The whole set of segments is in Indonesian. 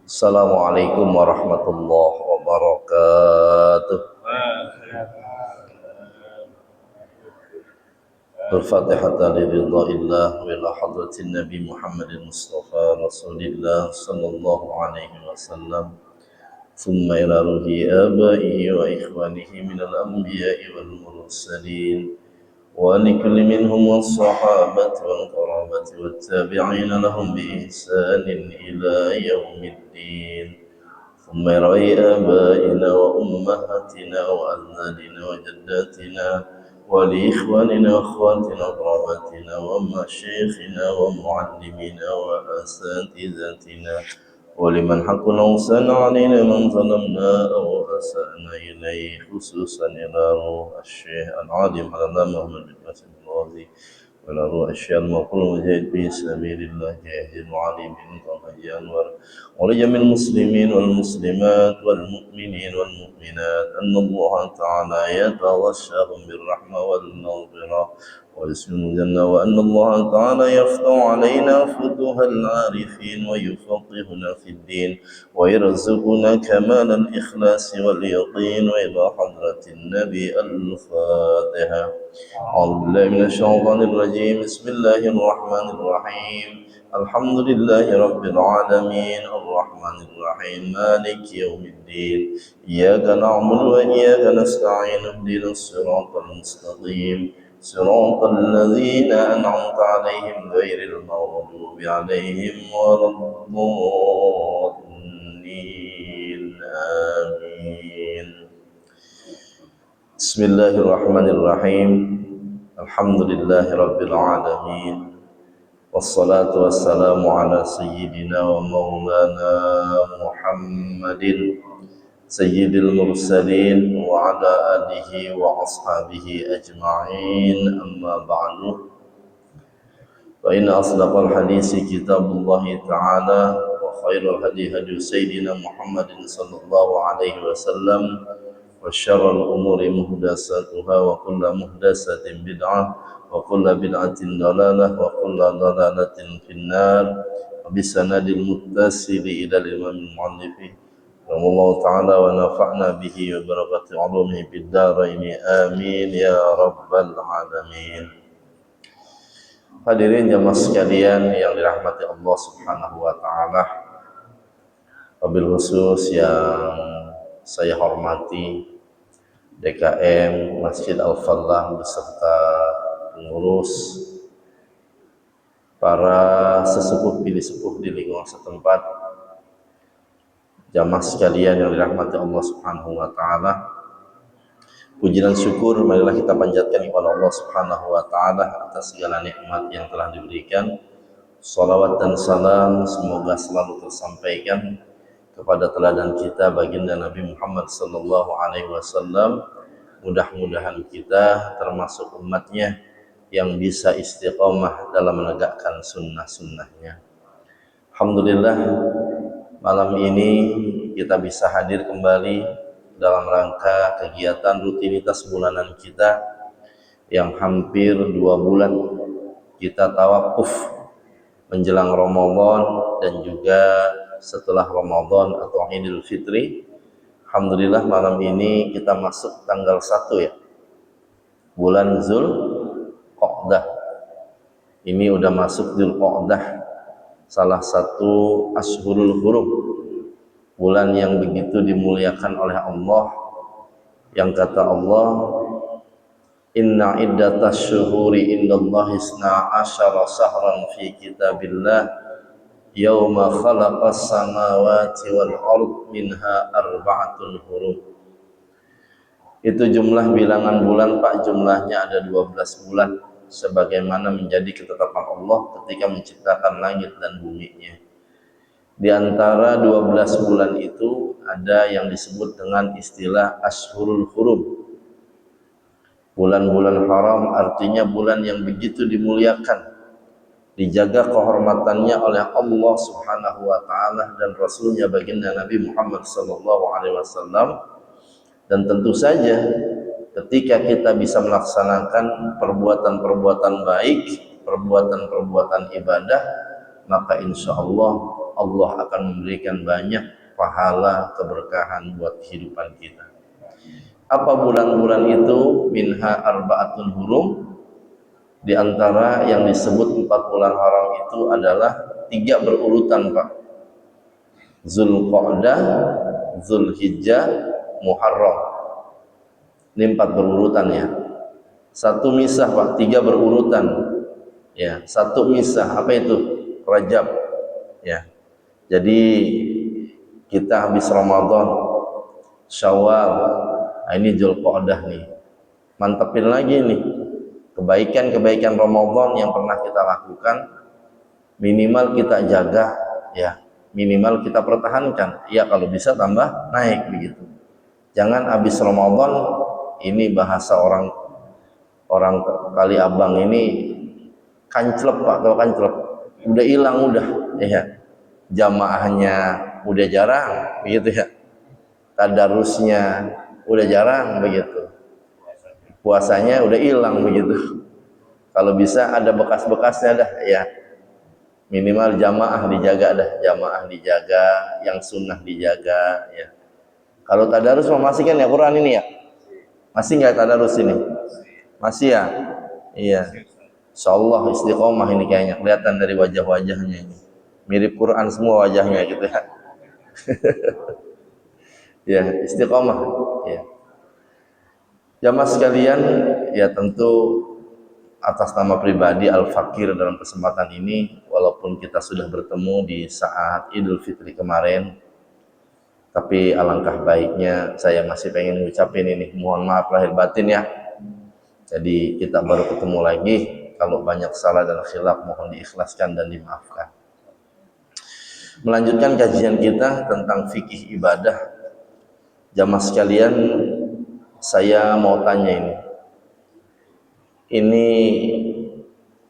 Assalamualaikum warahmatullahi wabarakatuh. Al-Fatihah liridhaillah wa ila hadratin Nabi Muhammad Mustafa Rasulillah sallallahu alaihi wasallam. Thumma ila ruhi abaihi wa ikhwanihi minal anbiya'i wal mursalin wa likulli minhum was-sahabati wal qarabati wat tabi'ina lahum bi ihsanin ila yaumiddin. ثم يرعي آبائنا وأمهاتنا وأجدادنا وجداتنا ولإخواننا وأخواتنا وقراباتنا ومشايخنا ومعلمينا وأساتذتنا ولمن حق الأوسان علينا من ظلمنا أو أسأنا إليه خصوصا إلى روح الشيخ العالم على محمد بن قاسم الغازي وإلى روح الشيخ المقول مجاهد في سبيل الله جاهد المعلم بن طه أنور ولجميع المسلمين والمسلمات والمؤمنين والمؤمنات أن الله تعالى يتغشاهم بالرحمة والمغفرة واسم الجنة وأن الله تعالى يفتح علينا فتوح العارفين ويفقهنا في الدين ويرزقنا كمال الإخلاص واليقين وإلى حضرة النبي الفاتحة. أعوذ بالله من الشيطان الرجيم. بسم الله الرحمن الرحيم. الحمد لله رب العالمين الرحمن الرحيم مالك يوم الدين إياك نعبد وإياك نستعين اهدنا الصراط المستقيم صراط الذين أنعمت عليهم غير المغضوب عليهم ولا الضالين آمين. بسم الله الرحمن الرحيم. الحمد لله رب العالمين والصلاة والسلام على سيدنا ومولانا محمد سيد المرسلين وعلى آله وأصحابه أجمعين. أما بعد فإن أصدق الحديث كتاب الله تعالى وخير الهدي هدي سيدنا محمد صلى الله عليه وسلم وشر الأمور محدثاتها وكل محدثة بدعة وكل بدعة ضلالة وكل ضلالة في النار. بسند المتصل إلى الإمام المؤلف رحمه الله تعالى ونفعنا به وبركة علومه في الدارين آمين يا رب العالمين. Hadirin jamaah sekalian yang dirahmati Allah Subhanahu wa taala. Wabil khusus yang saya hormati DKM Masjid Al-Fallah beserta pengurus, para sesepuh pilih sepuh di lingkungan setempat, jamaah sekalian yang dirahmati Allah Subhanahu wa taala. Puji dan syukur marilah kita panjatkan kepada Allah Subhanahu wa taala atas segala nikmat yang telah diberikan. Salawat dan salam semoga selalu tersampaikan kepada teladan kita baginda Nabi Muhammad sallallahu alaihi wasallam. Mudah-mudahan kita termasuk umatnya yang bisa istiqomah dalam menegakkan sunnah-sunnahnya. Alhamdulillah, malam ini kita bisa hadir kembali dalam rangka kegiatan rutinitas bulanan kita yang hampir 2 bulan kita tawakuf menjelang Ramadan dan juga setelah Ramadan atau Idul Fitri. Alhamdulillah malam ini kita masuk tanggal 1 ya, bulan Zulqa'dah. Ini udah masuk Zulqa'dah, salah satu Ashhurul Hurum, bulan yang begitu dimuliakan oleh Allah, yang kata Allah, inna iddatas syuhuri indallahi isna asyara sahran fi kitabillah yauma khalaqas samawati wal ard minha arba'atun hurum. Itu jumlah bilangan bulan Pak, jumlahnya ada 12 bulan sebagaimana menjadi ketetapan Allah ketika menciptakan langit dan buminya. Di antara 12 bulan itu ada yang disebut dengan istilah Ashhurul Hurum. Bulan-bulan haram artinya bulan yang begitu dimuliakan, dijaga kehormatannya oleh Allah Subhanahu wa taala dan Rasulnya baginda Nabi Muhammad sallallahu alaihi wasallam. Dan tentu saja ketika kita bisa melaksanakan perbuatan-perbuatan baik, perbuatan-perbuatan ibadah, maka insya Allah Allah akan memberikan banyak pahala keberkahan buat kehidupan kita. Apa bulan-bulan itu? Minha arba'atun hurum. Di antara yang disebut 4 bulan haram itu adalah 3 berurutan, Pak. Zulqa'dah, Zulhijjah, Muharram. Ini 4 berurutan ya. 1 misah, Pak, 3 berurutan. Ya, 1 misah, apa itu? Rajab. Ya. Jadi kita habis Ramadan, Syawal, ini Zulqa'dah nih. Mantepin lagi nih. Kebaikan-kebaikan Ramadan yang pernah kita lakukan, minimal kita jaga, ya, minimal kita pertahankan, ya, kalau bisa tambah naik begitu. Jangan habis Ramadan, ini bahasa orang Kali Abang ini kanclep, Pak, atau kanclep, udah hilang udah, ya, jamaahnya udah jarang begitu ya, tadarusnya udah jarang begitu, puasanya udah hilang begitu. Kalau bisa ada bekas-bekasnya dah, ya, minimal jamaah dijaga dah, jamaah dijaga, yang sunnah dijaga, ya. Kalau tadarus masih kan ya Quran ini ya, masih nggak tadarus ini? Masih ya, iya. Insyaallah istiqomah ini kayaknya, kelihatan dari wajah-wajahnya ini, mirip Quran semua wajahnya gitu ya. Ya, istiqomah, ya. Jamaah sekalian, ya, tentu atas nama pribadi Al-Fakir dalam kesempatan ini, walaupun kita sudah bertemu di saat Idul Fitri kemarin, tapi alangkah baiknya saya masih pengen ngucapin ini, mohon maaf lahir batin ya. Jadi kita baru ketemu lagi, kalau banyak salah dan khilaf mohon diikhlaskan dan dimaafkan. Melanjutkan kajian kita tentang fikih ibadah. Jamaah sekalian, saya mau tanya ini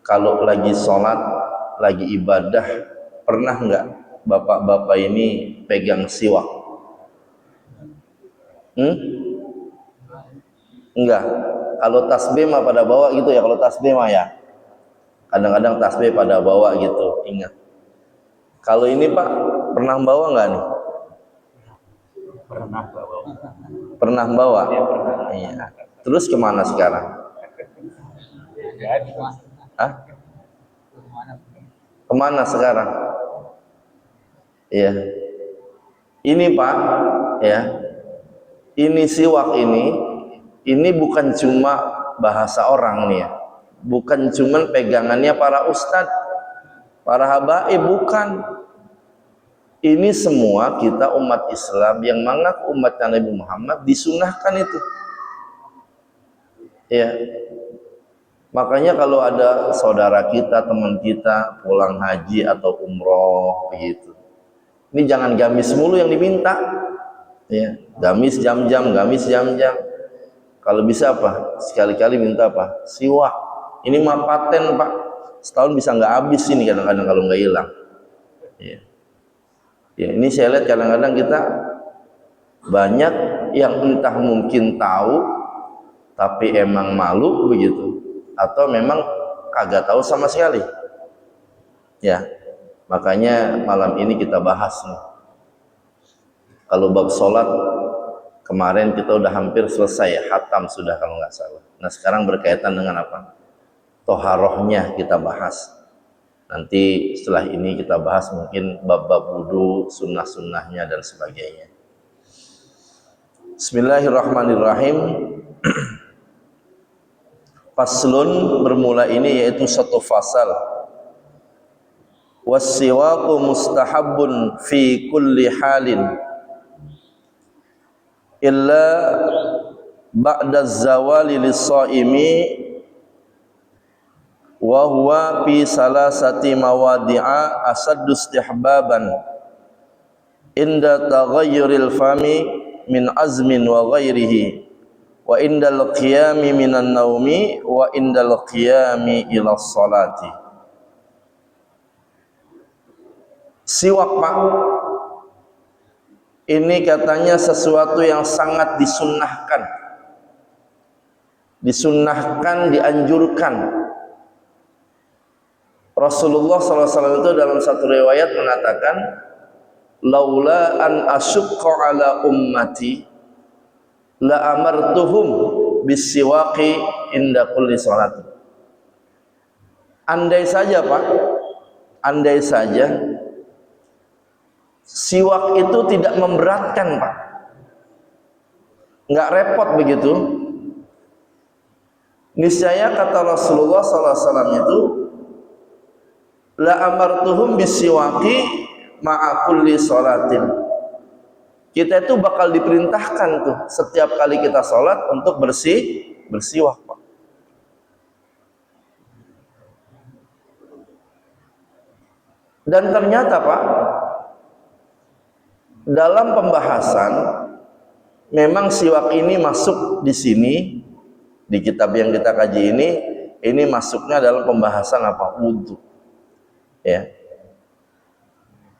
kalau lagi sholat, lagi ibadah, pernah nggak bapak-bapak ini pegang siwak? Enggak. Kalau tasbih mah pada bawa gitu ya, kalau tasbih mah ya. Kadang-kadang tasbih pada bawa gitu, ingat. Kalau ini Pak, pernah bawa nggak nih? Pernah bawa. Pernah bawa? Ya, pernah. Iya. Terus kemana sekarang? Hah? Kemana sekarang? Iya. Ini Pak, ya. Ini siwak ini bukan cuma bahasa orang nih ya. Bukan cuma pegangannya para ustadz, para habaib, bukan. Ini semua kita umat Islam yang mengaku umat Nabi Muhammad disunahkan itu. Ya. Makanya kalau ada saudara kita, teman kita pulang haji atau umroh begitu, ini jangan gamis mulu yang diminta. Ya, gamis jam-jam, gamis jam-jam. Kalau bisa apa? Sekali-kali minta apa? Siwak. Ini mah paten, Pak. Setahun bisa nggak habis ini kadang-kadang kalau nggak hilang. Ya. Ya, ini saya lihat kadang-kadang kita banyak yang entah mungkin tahu tapi emang malu begitu, atau memang kagak tahu sama sekali. Ya, makanya malam ini kita bahas nih. Kalau bab sholat kemarin kita udah hampir selesai, hatam sudah kalau nggak salah. Nah sekarang berkaitan dengan apa? Toharohnya kita bahas. Nanti setelah ini kita bahas mungkin bab-bab wudu, sunnah-sunnahnya dan sebagainya. Bismillahirrahmanirrahim. Faslun, bermula ini yaitu satu fasal. Was-siwaqu mustahabbun fi kulli halin illa ba'da zawali lis-shaimi wa huwa fi salasati mawadi'a asaddu istihbaban inda taghayyuril fami min azmin wa ghairihi wa indal qiyami minan naumi wa indal qiyami ila sholati. Siwak, Pak, ini katanya sesuatu yang sangat disunnahkan, dianjurkan. Rasulullah SAW itu dalam satu riwayat mengatakan, laula an asyukka ala ummati la amartuhum bisiwaki inda kulli salat. Andai saja Pak, andai saja siwak itu tidak memberatkan Pak, nggak repot begitu, niscaya kata Rasulullah SAW itu, la amartuhum bisiwaki ma'a kulli sholatin. Kita itu bakal diperintahkan tuh setiap kali kita sholat untuk bersiwak Pak. Dan ternyata Pak, dalam pembahasan memang siwak ini masuk di sini, di kitab yang kita kaji ini masuknya dalam pembahasan apa? Wudhu. Ya.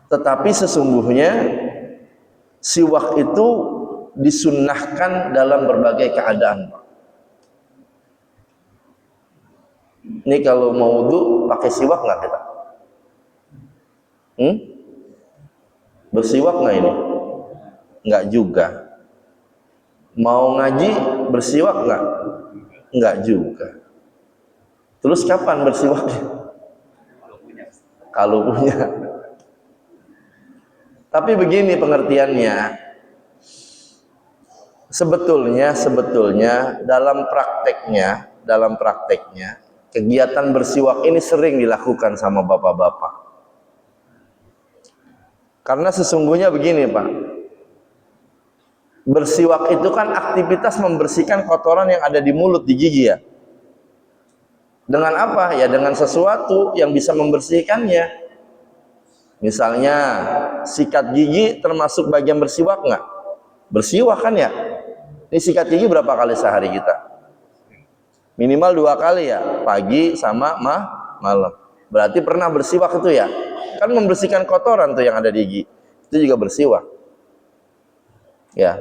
Tetapi sesungguhnya siwak itu disunnahkan dalam berbagai keadaan. Ini kalau mau wudhu pakai siwak nggak kita? Bersiwak nggak ini? Nggak juga. Mau ngaji bersiwak nggak? Nggak juga. Terus kapan bersiwaknya? Kalau punya. Tapi begini pengertiannya. Sebetulnya dalam prakteknya kegiatan bersiwak ini sering dilakukan sama bapak-bapak. Karena sesungguhnya begini Pak, bersiwak itu kan aktivitas membersihkan kotoran yang ada di mulut, di gigi ya. Dengan apa? Ya dengan sesuatu yang bisa membersihkannya. Misalnya sikat gigi termasuk bagian bersiwak nggak? Bersiwak kan ya? Ini sikat gigi berapa kali sehari kita? Minimal 2 kali ya, pagi sama malam. Berarti pernah bersiwak itu ya? Kan membersihkan kotoran tuh yang ada di gigi. Itu juga bersiwak. Ya.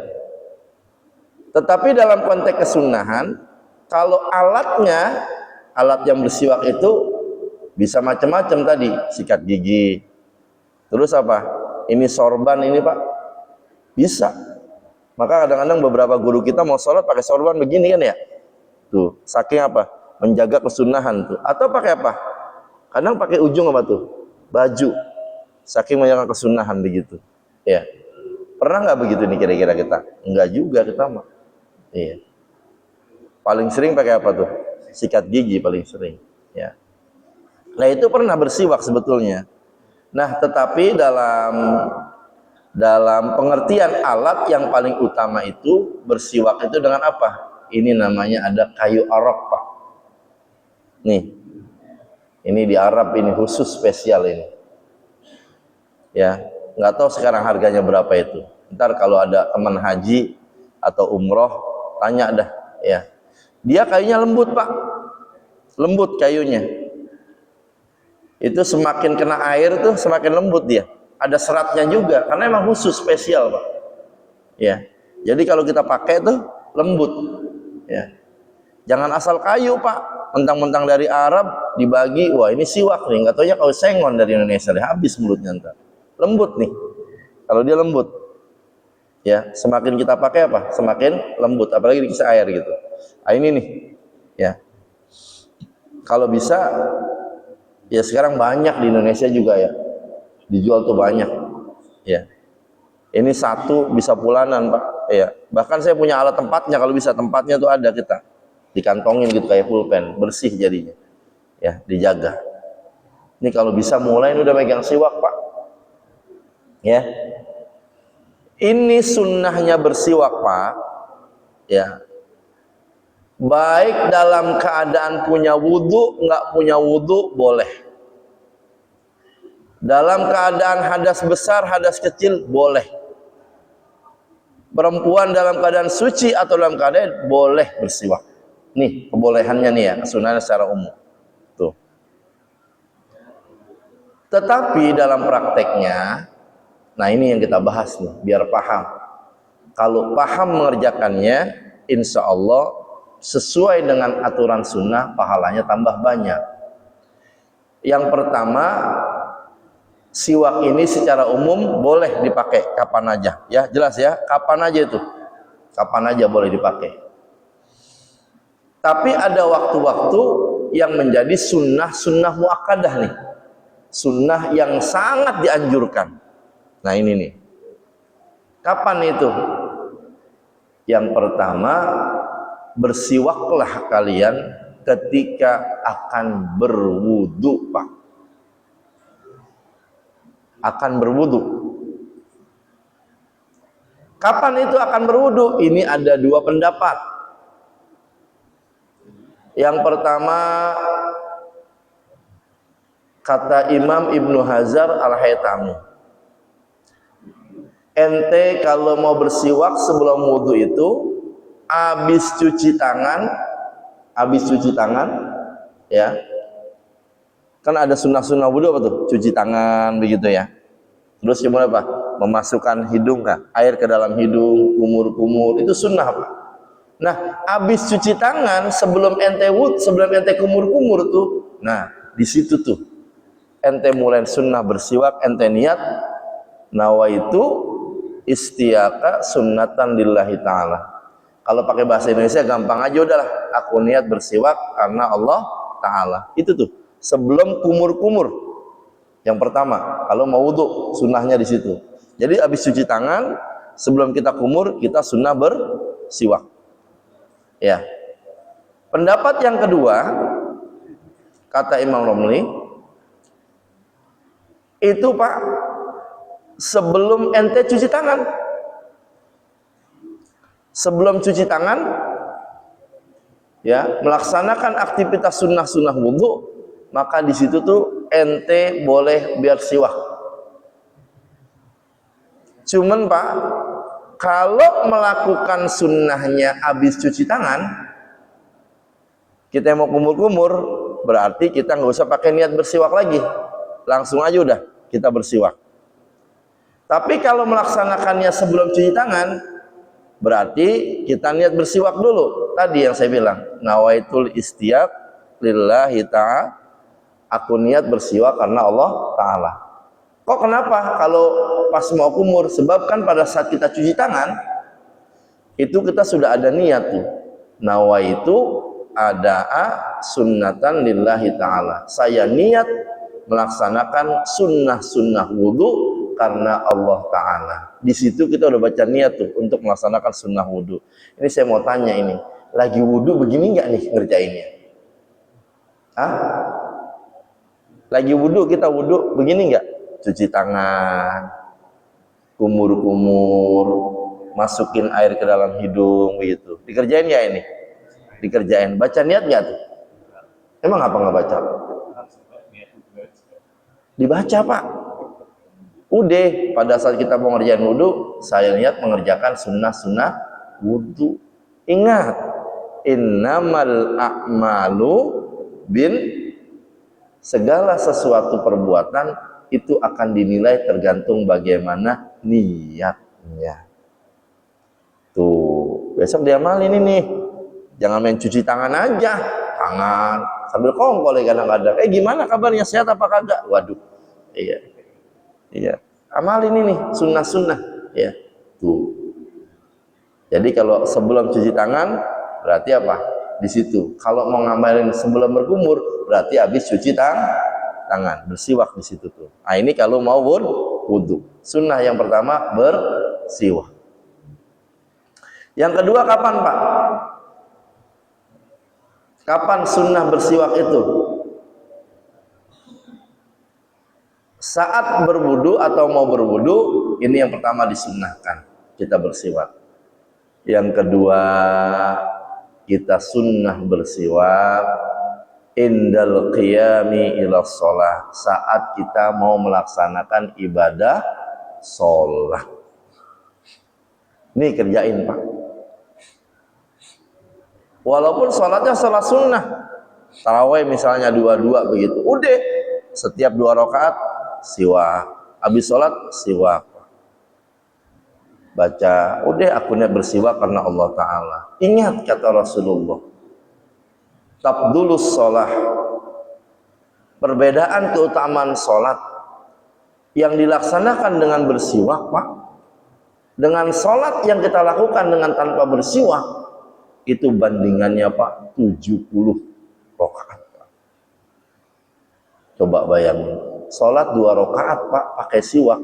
Tetapi dalam konteks kesunahan, kalau alat yang bersiwak itu bisa macam-macam tadi, sikat gigi. Terus apa? Ini sorban ini Pak. Bisa. Maka kadang-kadang beberapa guru kita mau sholat pakai sorban begini kan ya? Tuh, saking apa? Menjaga kesunahan tuh. Atau pakai apa? Kadang pakai ujung apa tuh? Baju, saking menjaga kesunahan begitu. Ya, pernah nggak begitu nih kira-kira kita? Enggak juga kita mah. Iya. Paling sering pakai apa tuh? Sikat gigi paling sering. Ya. Nah itu pernah bersiwak sebetulnya. Nah tetapi dalam pengertian alat yang paling utama itu bersiwak itu dengan apa? Ini namanya ada kayu arok Pak. Nih. Ini di Arab ini khusus spesial ini. Ya, nggak tahu sekarang harganya berapa itu. Ntar kalau ada teman haji atau umroh, tanya dah. Ya, dia kayunya lembut Pak, lembut kayunya. Itu semakin kena air tuh semakin lembut dia. Ada seratnya juga, karena emang khusus spesial Pak. Ya, jadi kalau kita pakai tuh lembut. Ya, jangan asal kayu Pak. Mentang-mentang dari Arab dibagi, wah ini siwak nih, nggak taunya kalau sengon dari Indonesia, habis mulutnya ntar. Lembut nih, kalau dia lembut, ya semakin kita pakai apa, semakin lembut, apalagi dikasih air gitu. Nah, ini nih, ya kalau bisa, ya sekarang banyak di Indonesia juga ya, dijual tuh banyak, ya. Ini satu bisa bulanan Pak, ya. Bahkan saya punya alat tempatnya, kalau bisa tempatnya tuh ada kita. Dikantongin gitu kayak pulpen, bersih jadinya. Ya, dijaga. Ini kalau bisa mulai udah megang siwak, Pak. Ya. Ini sunnahnya bersiwak, Pak. Ya. Baik dalam keadaan punya wudhu, nggak punya wudhu, boleh. Dalam keadaan hadas besar, hadas kecil, boleh. Perempuan dalam keadaan suci atau dalam keadaan boleh bersiwak. Nih kebolehannya nih ya, kesunahan secara umum. Tuh. Tetapi dalam prakteknya, nah ini yang kita bahas nih, biar paham. Kalau paham mengerjakannya, insya Allah sesuai dengan aturan sunnah, pahalanya tambah banyak. Yang pertama, siwak ini secara umum boleh dipakai kapan aja, ya jelas ya, kapan aja itu, kapan aja boleh dipakai. Tapi ada waktu-waktu yang menjadi sunnah muakkadah nih, sunnah yang sangat dianjurkan. Nah ini nih, kapan itu? Yang pertama, bersiwaklah kalian ketika akan berwudu, Pak. Akan berwudu. Kapan itu akan berwudu? Ini ada dua pendapat. Yang pertama, kata Imam Ibnu Hajar Al-Haytami, ente kalau mau bersiwak sebelum wudu itu, habis cuci tangan, ya, kan ada sunnah wudu apa tuh? Cuci tangan begitu ya. Terus gimana apa? Memasukkan hidung kah? Air ke dalam hidung, kumur-kumur, itu sunnah apa? Nah, habis cuci tangan sebelum ente kumur-kumur tuh, nah di situ tuh ente mulai sunnah bersiwak, ente niat nawaitu istiaka sunnatan lillahi ta'ala. Kalau pakai bahasa Indonesia gampang aja, udahlah, aku niat bersiwak karena Allah Ta'ala. Itu tuh sebelum kumur-kumur. Yang pertama, kalau mau wudhu, sunnahnya di situ. Jadi habis cuci tangan, sebelum kita kumur, kita sunnah bersiwak. Ya. Pendapat yang kedua, kata Imam Romli, itu Pak, sebelum ente cuci tangan, sebelum cuci tangan, ya, melaksanakan aktivitas sunnah wudhu, maka di situ tuh ente boleh biar siwak. Cuman Pak, kalau melakukan sunnahnya habis cuci tangan, kita mau kumur-kumur, berarti kita nggak usah pakai niat bersiwak lagi, langsung aja udah kita bersiwak. Tapi kalau melaksanakannya sebelum cuci tangan, berarti kita niat bersiwak dulu. Tadi yang saya bilang, nawaitul istiaq lillahi ta'ala, aku niat bersiwak karena Allah Ta'ala. Kok kenapa kalau pas mau kumur? Sebab kan pada saat kita cuci tangan, itu kita sudah ada niat tuh, nawaitu ada'a sunnatan lillahi ta'ala, saya niat melaksanakan sunnah wudhu karena Allah Ta'ala. Di situ kita udah baca niat tuh untuk melaksanakan sunnah wudhu. Ini saya mau tanya, ini lagi wudhu begini nggak nih ngerjainnya? Lagi wudhu, kita wudhu begini nggak? Cuci tangan, kumur-kumur, masukin air ke dalam hidung begitu. Dikerjain ya ini? Dikerjain. Baca niat nggak tuh? Emang apa nggak baca? Dibaca Pak. Udah, pada saat kita mau ngerjain wudhu, saya niat mengerjakan sunnah wudhu. Ingat, innamal a'malu bin, segala sesuatu perbuatan itu akan dinilai tergantung bagaimana niatnya. Tuh, besok diamalin ini. Jangan main cuci tangan aja, tangan sambil kongkol ya kadang-kadang. Gimana kabarnya, sehat apa kagak? Waduh, iya, amalin ini sunnah ya. Tuh. Jadi kalau sebelum cuci tangan berarti apa? Di situ. Kalau mau ngamalin sebelum berkumur berarti habis cuci tangan, bersiwak di situ tuh. Nah, ini kalau mau wudhu. Sunnah yang pertama bersiwak. Yang kedua kapan Pak? Kapan sunnah bersiwak itu? Saat berwudu atau mau berwudu, ini yang pertama disunnahkan, kita bersiwak. Yang kedua, kita sunnah bersiwak indal qiyami ila sholah, saat kita mau melaksanakan ibadah sholat. Ini kerjain Pak. Walaupun sholatnya sholat sunnah, tarawih misalnya 2-2 begitu, udah setiap 2 rakaat siwak, habis sholat siwak, baca, udah aku niat bersiwak karena Allah Ta'ala. Ingat kata Rasulullah, tabdulus sholah perbedaan keutamaan sholat yang dilaksanakan dengan bersiwak, Pak, dengan sholat yang kita lakukan dengan tanpa bersiwak, itu bandingannya, Pak, 70 rakaat. Coba bayangin, sholat 2 rakaat, Pak, pakai siwak,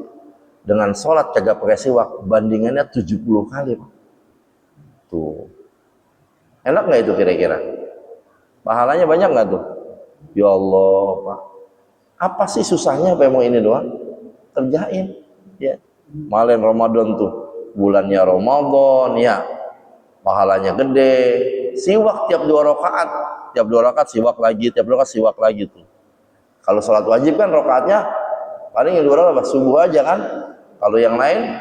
dengan sholat kagak pakai siwak, bandingannya 70 kali, Pak. Tuh, enak nggak itu kira-kira? Pahalanya banyak nggak tuh? Ya Allah, Pak, apa sih susahnya apa mau ini doang? Kerjain, ya. Malen Ramadan tuh, bulannya Ramadan, ya, pahalanya gede. Siwak tiap 2 rakaat, tiap 2 rakaat siwak lagi, tiap 2 rakaat siwak lagi tuh. Kalau sholat wajib kan rakaatnya paling yang 2 rakaat subuh aja kan. Kalau yang lain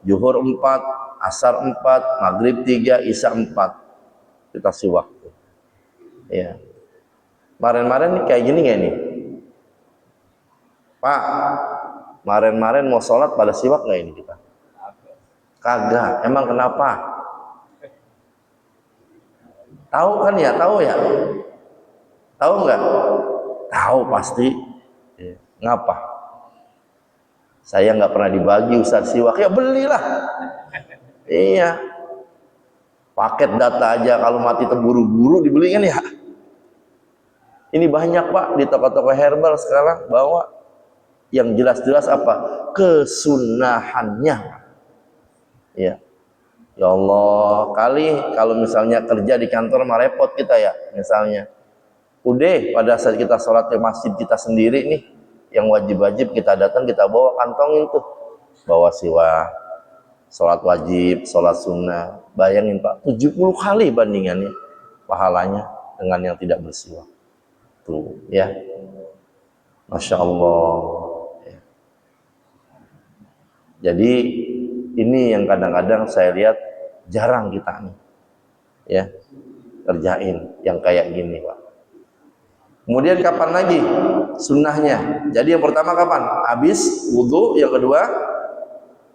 zuhur 4, asar 4, maghrib 3, isya 4. Kita siwak. Ya. Kemarin-kemarin nih kayak gini nggak nih? Pak, kemarin-kemarin mau sholat pada siwak nggak ini kita? Kagak. Emang kenapa? Tahu kan ya? Tahu ya? Tahu nggak? Tahu pasti. Ya. Ngapa? Saya nggak pernah dibagi Ustaz siwak. Ya belilah. Iya. Paket data aja kalau mati terburu-buru dibeli kan ya. Ini banyak, Pak, di toko-toko herbal sekarang bawa yang jelas-jelas apa? Kesunahannya. Ya. Ya Allah, kali kalau misalnya kerja di kantor mah repot kita ya, misalnya. Udah pada saat kita sholat ke masjid kita sendiri nih, yang wajib-wajib kita datang kita bawa kantongin tuh. Bawa siwak, sholat wajib, sholat sunnah. Bayangin, Pak, 70 kali bandingannya pahalanya dengan yang tidak bersiwak. Tuh, ya. Masya Allah. Ya. Jadi ini yang kadang-kadang saya lihat jarang kita nih, ya, kerjain yang kayak gini, Pak. Kemudian kapan lagi sunnahnya? Jadi yang pertama kapan? Habis wudhu. Yang kedua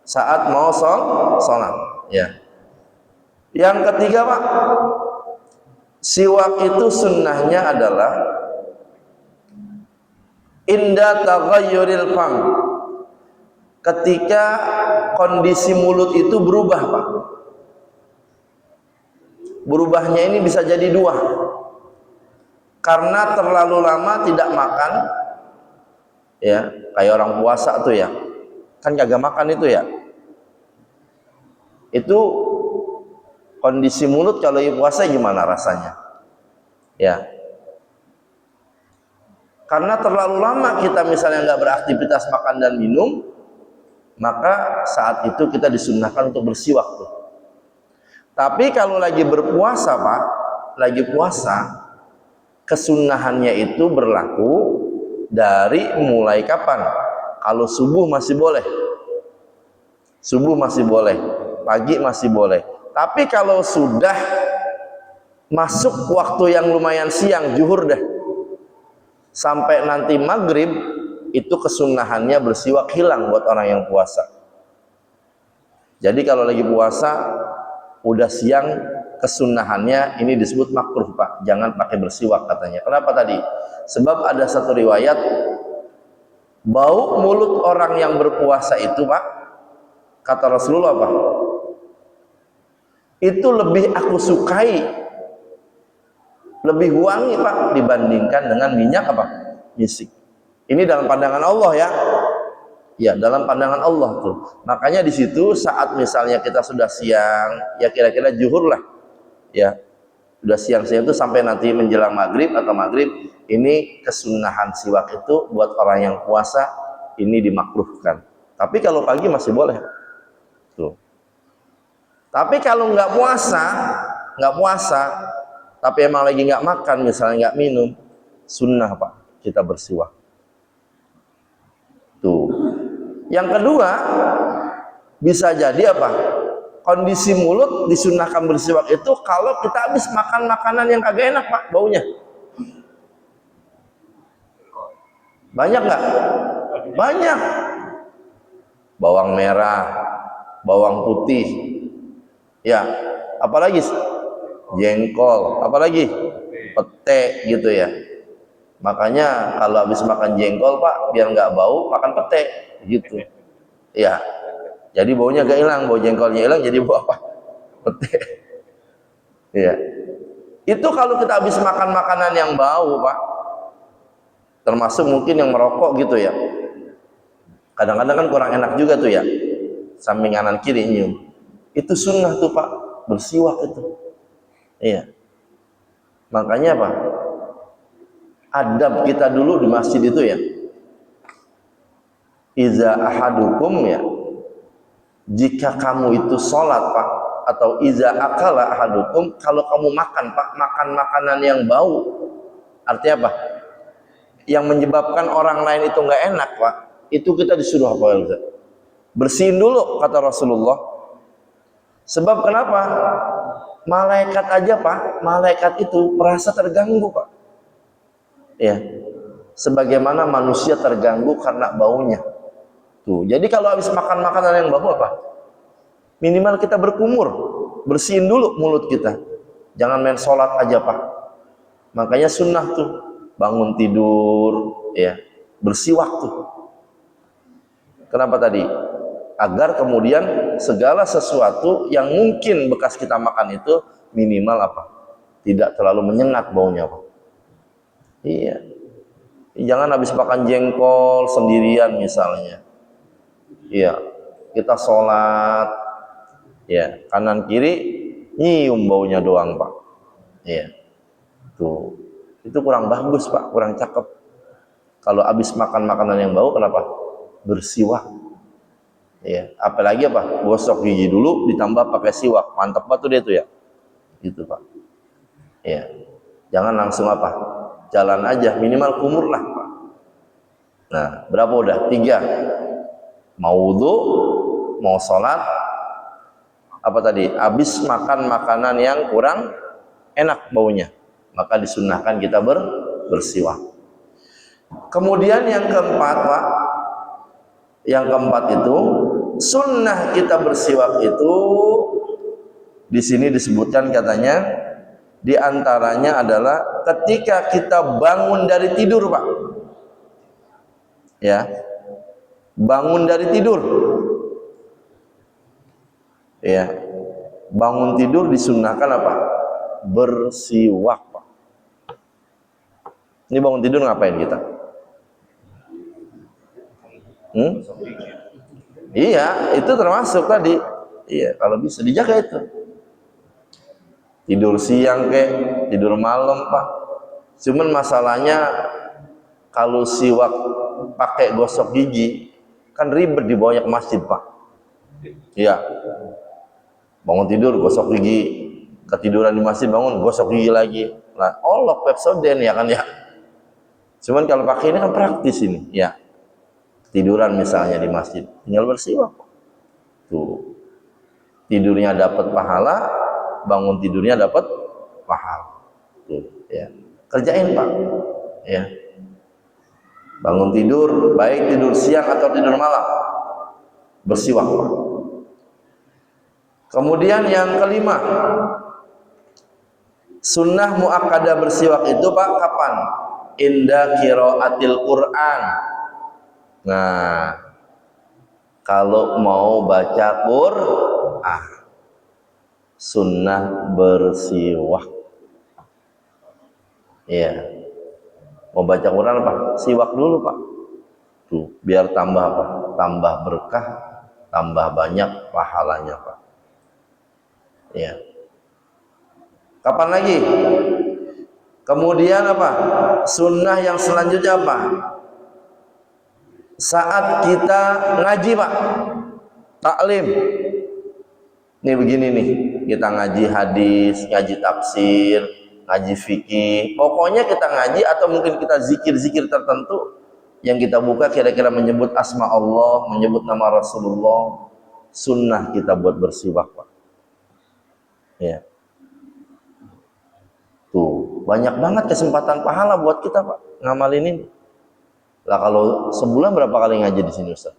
saat mau sholat. Ya. Yang ketiga, Pak, siwak itu sunnahnya adalah inda taghayyuril fam, ketika kondisi mulut itu berubah, Pak. Berubahnya ini bisa jadi 2. Karena terlalu lama tidak makan, ya, kayak orang puasa tuh ya, kan kagak makan itu ya. Itu kondisi mulut kalau puasa gimana rasanya? Ya. Karena terlalu lama kita misalnya nggak beraktivitas makan dan minum, maka saat itu kita disunnahkan untuk bersiwak tuh. Tapi kalau lagi berpuasa, Pak, lagi puasa, kesunnahannya itu berlaku dari mulai kapan? Kalau subuh masih boleh, subuh masih boleh, pagi masih boleh. Tapi kalau sudah masuk waktu yang lumayan siang, zuhur dah, sampai nanti maghrib, itu kesunahannya bersiwak hilang buat orang yang puasa. Jadi kalau lagi puasa udah siang, kesunahannya ini disebut makruh, Pak, jangan pakai bersiwak katanya. Kenapa tadi? Sebab ada satu riwayat bau mulut orang yang berpuasa itu, Pak, kata Rasulullah, Pak, itu lebih aku sukai, lebih wangi, Pak, dibandingkan dengan minyak apa? Misik. Ini dalam pandangan Allah ya. Ya, dalam pandangan Allah tuh. Makanya di situ saat misalnya kita sudah siang, ya kira-kira zuhur lah. Ya. Sudah siang-siang itu sampai nanti menjelang maghrib atau maghrib, ini kesunahan siwak itu buat orang yang puasa ini dimakruhkan. Tapi kalau pagi masih boleh. Tuh. Tapi kalau nggak puasa, tapi emang lagi nggak makan, misalnya nggak minum, sunnah, Pak, kita bersiwak. Tuh. Yang kedua, bisa jadi apa? Kondisi mulut disunnahkan bersiwak itu kalau kita habis makan makanan yang kagak enak, Pak, baunya. Banyak nggak? Banyak. Bawang merah, bawang putih, ya, apalagi jengkol, apalagi pete gitu ya. Makanya kalau habis makan jengkol Pak, biar nggak bau, makan pete, gitu. Ya, jadi baunya gak hilang, bau jengkolnya hilang, jadi bau apa? Pete. Ya, itu kalau kita habis makan makanan yang bau Pak, termasuk mungkin yang merokok gitu ya. Kadang-kadang kan kurang enak juga tuh ya, samping kanan kiri nyium. Itu sunnah tuh Pak, bersiwak itu. Iya. Makanya Pak, adab kita dulu di masjid itu ya, iza ahadukum ya, jika kamu itu sholat Pak, atau iza akala ahadukum, kalau kamu makan Pak, makan makanan yang bau, artinya apa? Yang menyebabkan orang lain itu nggak enak Pak, itu kita disuruh apa ya? Bersihin dulu kata Rasulullah. Sebab kenapa? Malaikat aja Pak, malaikat itu merasa terganggu Pak. Ya, sebagaimana manusia terganggu karena baunya. Tuh, jadi kalau habis makan makanan yang bau apa? Minimal kita berkumur, bersihin dulu mulut kita. Jangan main sholat aja Pak. Makanya sunnah tuh, bangun tidur, ya, bersiwak tuh. Kenapa tadi? Agar kemudian segala sesuatu yang mungkin bekas kita makan itu minimal apa? Tidak terlalu menyengat baunya Pak. Iya. Jangan habis makan jengkol sendirian misalnya. Iya. Kita sholat, ya, kanan kiri nyium baunya doang Pak. Iya. Tuh. Itu kurang bagus Pak, kurang cakep. Kalau habis makan makanan yang bau kenapa? Bersiwak. Ya, apalagi apa? Gosok gigi dulu ditambah pakai siwak. Mantap banget tuh dia tuh ya. Gitu Pak. Ya. Jangan langsung apa? Jalan aja, minimal kumur lah Pak. Nah, berapa udah? 3. Mau wudu, mau sholat, apa tadi? Habis makan makanan yang kurang enak baunya, maka disunnahkan kita bersiwak. Kemudian yang keempat Pak, yang keempat itu sunnah kita bersiwak itu di sini disebutkan katanya di antaranya adalah ketika kita bangun dari tidur Pak. Ya. Bangun dari tidur. Ya. Bangun tidur disunnahkan apa? Bersiwak Pak. Ini bangun tidur ngapain kita? Iya, itu termasuk tadi. Iya, kalau bisa dijaga itu. Tidur siang tidur malam Pak. Cuman masalahnya kalau siwak pakai gosok gigi kan ribet dibawanya ke masjid Pak. Iya. Bangun tidur gosok gigi, ketiduran di masjid bangun gosok gigi lagi. Nah, olok Pepsodent ya kan ya. Cuman kalau pakai ini kan praktis ini, ya. Tiduran misalnya di masjid, tinggal bersiwak. Tuh. Tidurnya dapat pahala, bangun tidurnya dapat pahala. Tuh, ya. Kerjain Pak. Ya. Bangun tidur, baik tidur siang atau tidur malam, bersiwak Pak. Kemudian yang kelima, sunnah muakkadah bersiwak itu Pak kapan? Inda qiraatil Quran. Nah, kalau mau baca Quran, sunnah bersiwak. Iya. Mau baca Quran apa? Siwak dulu Pak. Tuh, biar tambah apa? Tambah berkah, tambah banyak pahalanya Pak. Iya. Kapan lagi? Kemudian apa? Sunnah yang selanjutnya apa? Saat kita ngaji Pak, taklim. Ini begini nih, kita ngaji hadis, ngaji tafsir, ngaji fikih. Pokoknya kita ngaji atau mungkin kita zikir-zikir tertentu yang kita buka kira-kira menyebut asma Allah, menyebut nama Rasulullah. Sunnah kita buat bersiwak Pak. Ya. Tuh, banyak banget kesempatan pahala buat kita Pak ngamalin ini. Lah kalau sebulan berapa kali ngaji di sini Ustaz?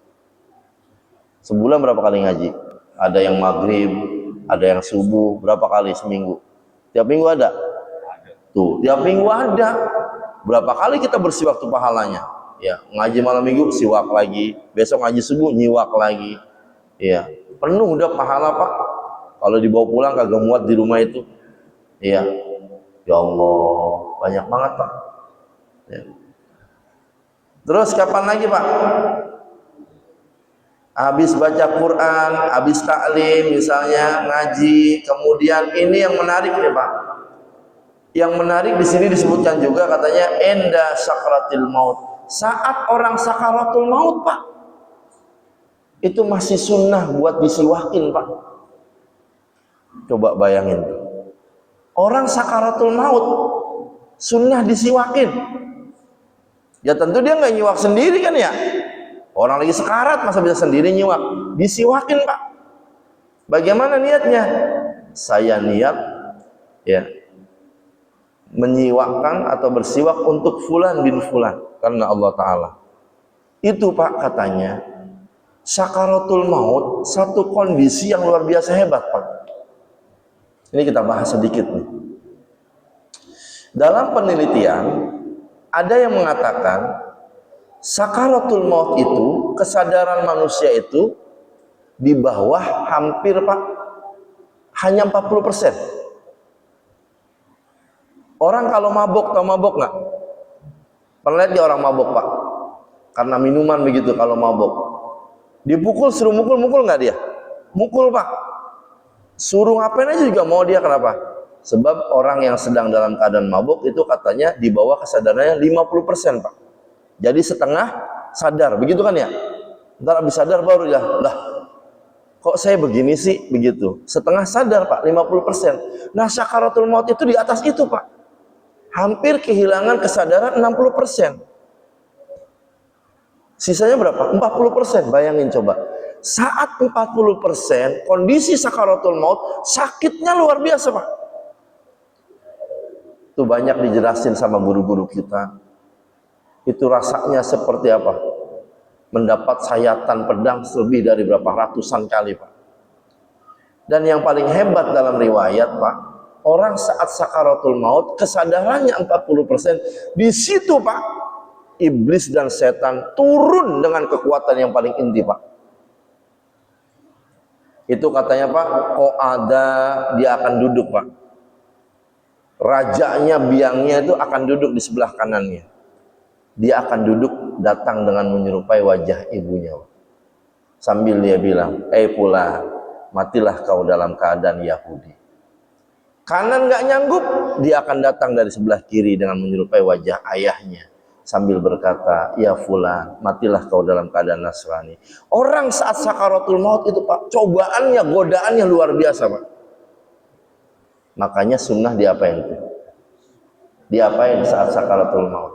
Sebulan berapa kali ngaji? Ada yang maghrib, ada yang subuh, berapa kali seminggu? Tiap minggu ada? Tuh, tiap minggu ada. Berapa kali kita bersiwak tuh pahalanya? Ya, ngaji malam minggu siwak lagi, besok ngaji subuh nyiwak lagi. Ya, penuh udah pahala Pak. Kalau dibawa pulang kagak muat di rumah itu. Iya. Ya Allah, banyak banget Pak. Ya. Terus kapan lagi Pak? Habis baca Quran, habis taklim misalnya, ngaji, kemudian ini yang menarik nih Pak. Yang menarik di sini disebutkan juga katanya enda sakratil maut. Saat orang sakaratul maut Pak, itu masih sunnah buat disiwakin Pak. Coba bayangin. Orang sakaratul maut sunnah disiwakin. Ya tentu dia nggak nyiwak sendiri kan ya. Orang lagi sekarat masa bisa sendiri nyiwak? Disiwakin Pak. Bagaimana niatnya? Saya niat ya menyiwakkan atau bersiwak untuk fulan bin fulan karena Allah Ta'ala. Itu Pak katanya sakaratul maut satu kondisi yang luar biasa hebat Pak. Ini kita bahas sedikit nih. Dalam penelitian ada yang mengatakan sakaratul maut itu kesadaran manusia itu di bawah hampir Pak hanya 40%. Orang kalau mabok, tau mabok nggak? Pernah lihat dia orang mabok Pak? Karena minuman begitu kalau mabok. Dipukul, suruh mukul nggak dia? Mukul Pak. Suruh ngapain aja juga mau dia, kenapa? Sebab orang yang sedang dalam keadaan mabok itu katanya di bawah kesadarannya 50% Pak. Jadi setengah sadar, begitu kan ya? Ntar habis sadar baru ya, lah kok saya begini sih, begitu. Setengah sadar Pak, 50%. Nah sakaratul maut itu di atas itu Pak. Hampir kehilangan kesadaran 60%. Sisanya berapa? 40%. Bayangin coba. Saat 40% kondisi sakaratul maut, sakitnya luar biasa Pak. Itu banyak dijelasin sama guru-guru kita. Itu rasanya seperti apa? Mendapat sayatan pedang lebih dari berapa ratusan kali Pak. Dan yang paling hebat dalam riwayat Pak, orang saat sakaratul maut kesadarannya 40%, di situ Pak iblis dan setan turun dengan kekuatan yang paling inti Pak. Itu katanya Pak, kok ada dia akan duduk Pak. Rajanya, biangnya itu akan duduk di sebelah kanannya. Dia akan duduk datang dengan menyerupai wajah ibunya Pak. Sambil dia bilang, pula matilah kau dalam keadaan Yahudi. Kanan nggak nyanggup, dia akan datang dari sebelah kiri dengan menyerupai wajah ayahnya sambil berkata, ya fulan, matilah kau dalam keadaan Nasrani. Orang saat sakaratul maut itu Pak, cobaannya, godaannya luar biasa Pak. Makanya sunnah diapain itu? Diapain saat sakaratul maut?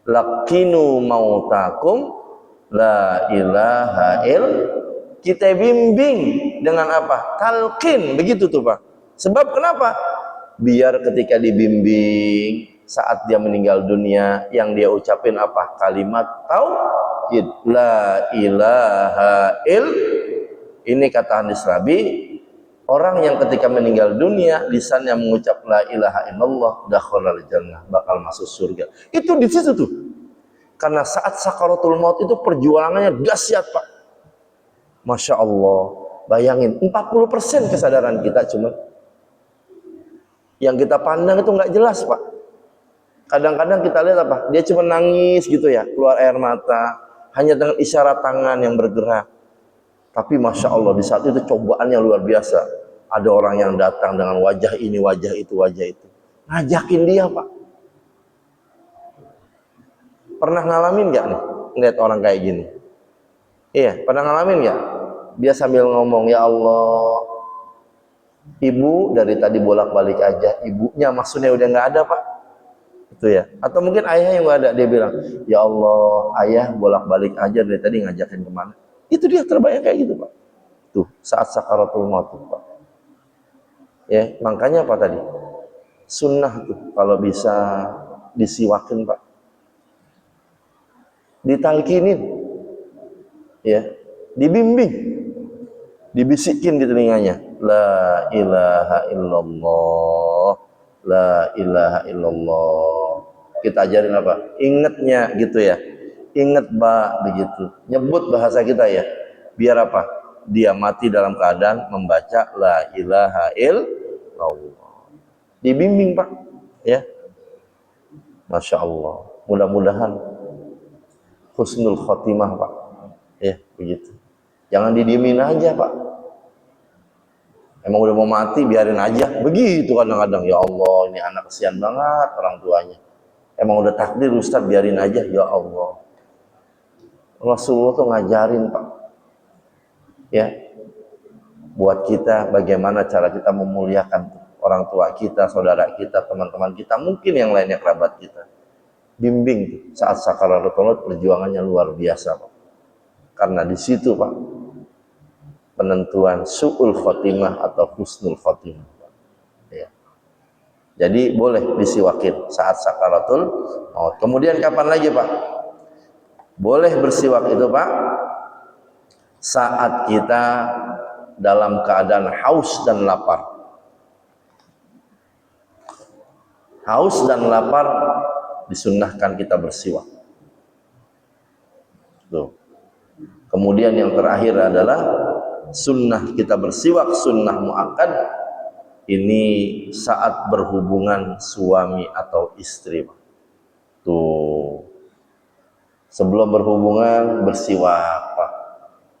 Laqinu mautakum la ilaha kita bimbing dengan apa? Talqin, begitu tuh Pak. Sebab kenapa? Biar ketika dibimbing saat dia meninggal dunia yang dia ucapin apa? Kalimat tauhid, la ilaha ini kata hadis Nabi, orang yang ketika meninggal dunia lisannya mengucap la ilaha illallah dakhalal jannah, bakal masuk surga. Itu di situ tuh. Karena saat sakaratul maut itu perjuangannya dahsyat Pak. Masya Allah, bayangin 40% kesadaran kita cuma yang kita pandang itu nggak jelas Pak. Kadang-kadang kita lihat apa? Dia cuma nangis gitu ya, keluar air mata, hanya dengan isyarat tangan yang bergerak. Tapi Masya Allah di saat itu cobaannya luar biasa. Ada orang yang datang dengan wajah ini, wajah itu, ngajakin dia Pak. Pernah ngalamin nggak nih ngeliat orang kayak gini? Iya, pernah ngalamin nggak? Dia sambil ngomong, ya Allah, ibu dari tadi bolak-balik aja, ibunya maksudnya udah nggak ada Pak. Itu ya. Atau mungkin ayah yang nggak ada, dia bilang, ya Allah, ayah bolak-balik aja dari tadi ngajakin kemana? Itu dia terbayang kayak gitu Pak. Tuh saat sakaratul maut Pak. Ya, makanya apa tadi? Sunnah tuh kalau bisa disiwakin Pak. Ditalkinin. Ya, dibimbing. Dibisikin di telinganya, la ilaha illallah, la ilaha illallah. kita ajarin apa? Ingatnya gitu ya. Ingat begitu. Nyebut bahasa kita ya. Biar apa? Dia mati dalam keadaan membaca la ilaha illallah. Dibimbing Pak, ya. Masya Allah. Mudah-mudahan husnul khotimah Pak. Ya, begitu. Jangan didiemin aja Pak. Emang udah mau mati, biarin aja. Begitu kadang-kadang. Ya Allah, ini anak kesian banget orang tuanya. Emang udah takdir Ustaz, biarin aja. Ya Allah. Rasulullah tuh ngajarin Pak. Ya. Buat kita bagaimana cara kita memuliakan orang tua kita, saudara kita, teman-teman kita, mungkin yang lainnya kerabat kita. Bimbing tuh. Saat sakaratul maut perjuangannya luar biasa Pak. Karena di situ Pak penentuan su'ul khotimah atau husnul khotimah. Ya. Jadi boleh disiwakin saat sakaratul maut. Kemudian kapan lagi Pak? Boleh bersiwak itu Pak saat kita dalam keadaan haus dan lapar. Haus dan lapar disunnahkan kita bersiwak. Tuh. Kemudian yang terakhir adalah sunnah kita bersiwak, sunnah muakkad ini saat berhubungan suami atau istri. Tuh. Sebelum berhubungan bersiwak, Pak.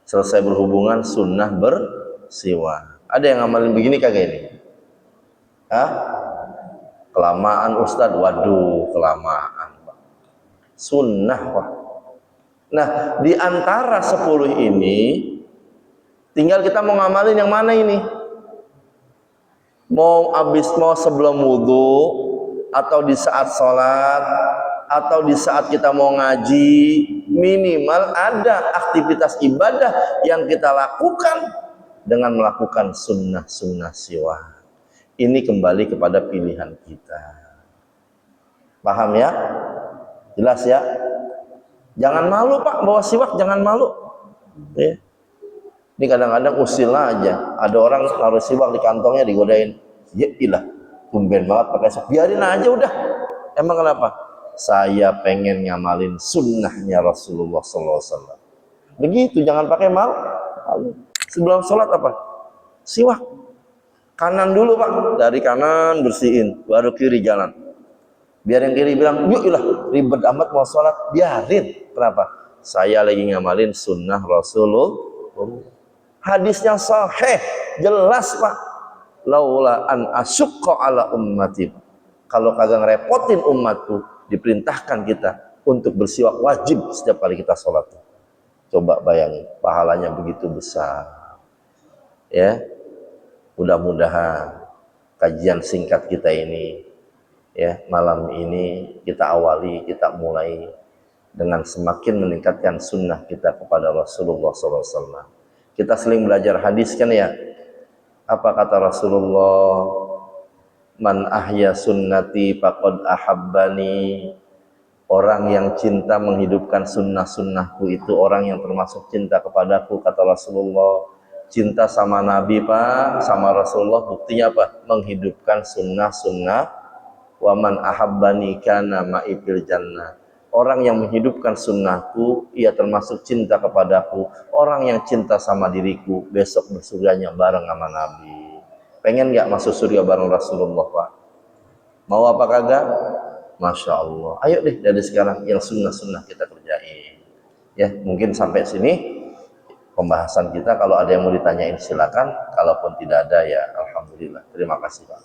Selesai berhubungan sunnah bersiwak. Ada yang ngamalin begini kagak ini? Hah? Kelamaan Ustadz, waduh kelamaan Pak. Sunnah Pak. Nah di antara 10 ini tinggal kita mau ngamalin yang mana ini? Mau sebelum wudhu, atau di saat sholat, atau di saat kita mau ngaji, minimal ada aktivitas ibadah yang kita lakukan dengan melakukan sunnah-sunnah siwak. Ini kembali kepada pilihan kita. Paham ya? Jelas ya? Jangan malu Pak, bawa siwak jangan malu. Ya. Ini kadang-kadang usil aja. Ada orang naruh siwak di kantongnya digodain. Ya ilah, tumben banget pakai siwak. Biarin aja udah. Emang kenapa? Saya pengen ngamalin sunnahnya Rasulullah SAW. Begitu, jangan pakai malu. Sebelum sholat apa? Siwak. Kanan dulu Pak. Dari kanan bersihin, baru kiri jalan. Biar yang kiri bilang, yuk ilah, ribet amat mau sholat. Biarin. Kenapa? Saya lagi ngamalin sunnah Rasulullah. Hadisnya sahih, jelas Pak. Laula an asyukka ala ummati. Kalau kagak ngerepotin umatku, diperintahkan kita untuk bersiwak wajib setiap kali kita sholat. Coba bayangin, pahalanya begitu besar. Ya, mudah-mudahan kajian singkat kita ini, ya malam ini kita awali, kita mulai dengan semakin meningkatkan sunnah kita kepada Rasulullah SAW. Kita sering belajar hadis kan ya. Apa kata Rasulullah? Man ahya sunnati faqad ahabbani. Orang yang cinta menghidupkan sunnah-sunnahku itu orang yang termasuk cinta kepadaku, kata Rasulullah. Cinta sama Nabi Pak, sama Rasulullah buktinya apa? Menghidupkan sunnah-sunnah. Wa man ahabbani kana ma'i fil jannah. Orang yang menghidupkan sunnahku, ia termasuk cinta kepadaku. Orang yang cinta sama diriku, besok bersurganya bareng sama Nabi. Pengen gak masuk surga bareng Rasulullah Pak? Mau apa kagak? Masya Allah. Ayo deh dari sekarang yang sunnah-sunnah kita kerjain. Ya mungkin sampai sini pembahasan kita. Kalau ada yang mau ditanyain silakan. Kalaupun tidak ada ya Alhamdulillah. Terima kasih Pak.